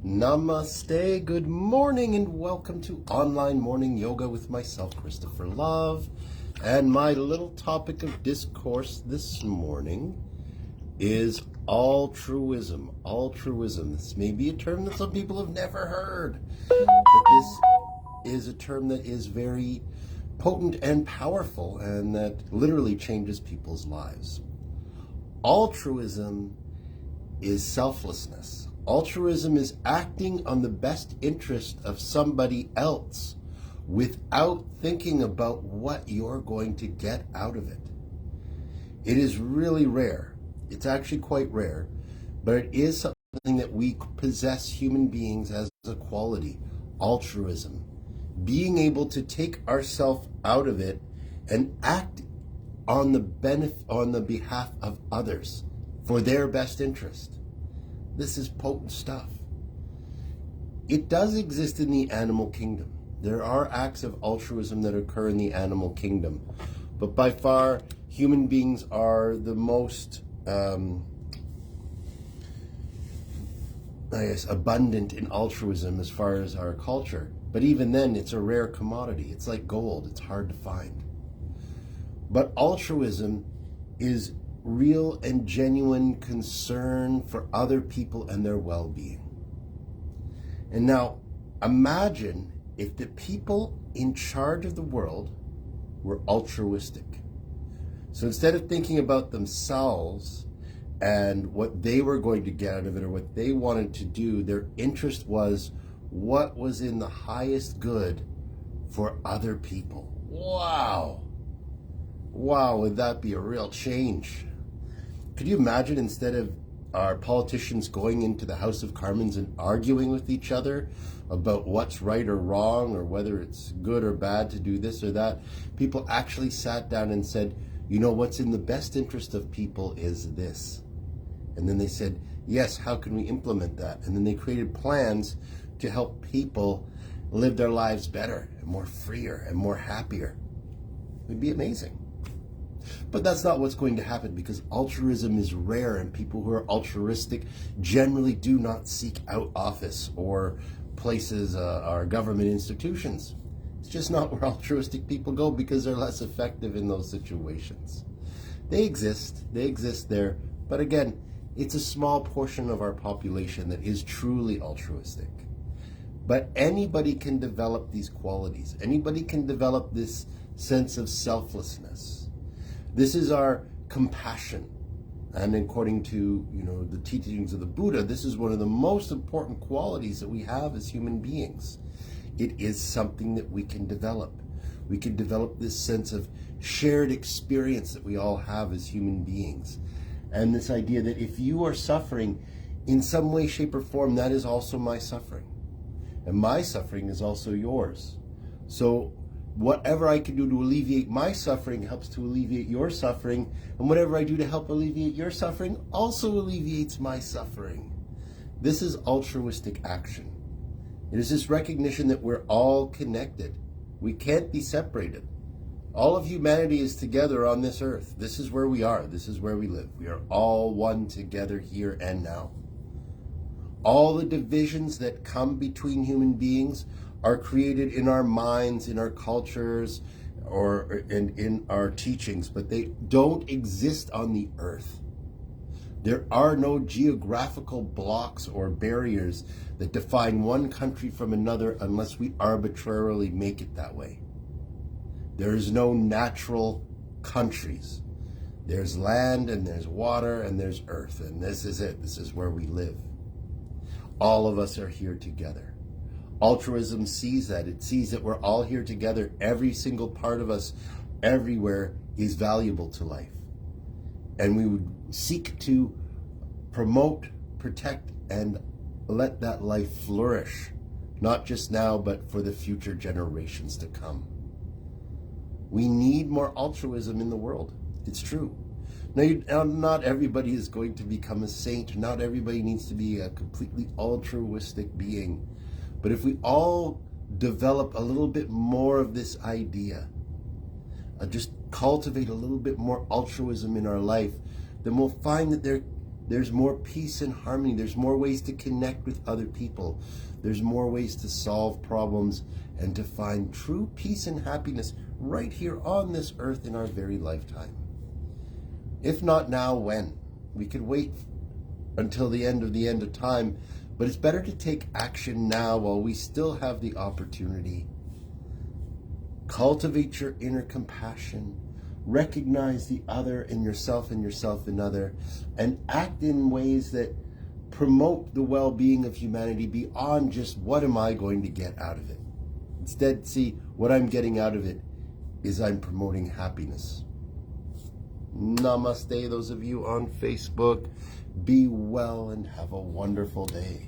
Namaste, good morning, and welcome to Online Morning Yoga with myself, Christopher Love. And my little topic of discourse this morning is altruism. Altruism. This may be a term that some people have never heard, but this is a term that is very potent and powerful and that literally changes people's lives. Altruism is selflessness. Altruism is acting on the best interest of somebody else without thinking about what you're going to get out of it. It is really rare. It's actually quite rare, but it is something that we possess, human beings, as a quality. Altruism. Being able to take ourselves out of it and act on the behalf of others for their best interest. This is potent stuff. It does exist in the animal kingdom. There are acts of altruism that occur in the animal kingdom, but by far, human beings are the most, abundant in altruism as far as our culture. But even then, it's a rare commodity. It's like gold. It's hard to find. But altruism is real and genuine concern for other people and their well-being. And now, imagine if the people in charge of the world were altruistic. So instead of thinking about themselves and what they were going to get out of it or what they wanted to do, their interest was what was in the highest good for other people. Wow! Wow, would that be a real change? Could you imagine, instead of our politicians going into the House of Commons and arguing with each other about what's right or wrong or whether it's good or bad to do this or that, people actually sat down and said, you know, what's in the best interest of people is this. And then they said, yes, how can we implement that? And then they created plans to help people live their lives better and more freer and more happier. It would be amazing. But that's not what's going to happen, because altruism is rare, and people who are altruistic generally do not seek out office or places or government institutions. It's just not where altruistic people go, because they're less effective in those situations. They exist there, but again, it's a small portion of our population that is truly altruistic. But anybody can develop these qualities. Anybody can develop this sense of selflessness. This is our compassion. And according to, the teachings of the Buddha, this is one of the most important qualities that we have as human beings. It is something that we can develop. We can develop this sense of shared experience that we all have as human beings. And this idea that if you are suffering in some way, shape, or form, that is also my suffering. And my suffering is also yours. So whatever I can do to alleviate my suffering helps to alleviate your suffering, and whatever I do to help alleviate your suffering also alleviates my suffering. This is altruistic action. It is this recognition that we're all connected. We can't be separated. All of humanity is together on this earth. This is where we are. This is where we live. We are all one together here and now. All the divisions that come between human beings are created in our minds, in our cultures, and in our teachings, but they don't exist on the earth. There are no geographical blocks or barriers that define one country from another unless we arbitrarily make it that way. There is no natural countries. There's land and there's water and there's earth, and this is it. This is where we live. All of us are here together. Altruism sees that. It sees that we're all here together. Every single part of us, everywhere, is valuable to life. And we would seek to promote, protect, and let that life flourish. Not just now, but for the future generations to come. We need more altruism in the world. It's true. Now, not everybody is going to become a saint. Not everybody needs to be a completely altruistic being. But if we all develop a little bit more of this idea, just cultivate a little bit more altruism in our life, then we'll find that There's more peace and harmony. There's more ways to connect with other people. There's more ways to solve problems and to find true peace and happiness right here on this earth in our very lifetime. If not now, when? We could wait until the end of time, but it's better to take action now while we still have the opportunity. Cultivate your inner compassion. Recognize the other in yourself and yourself in other, and act in ways that promote the well-being of humanity beyond just what am I going to get out of it. Instead, see, what I'm getting out of it is I'm promoting happiness. Namaste, those of you on Facebook. Be well and have a wonderful day.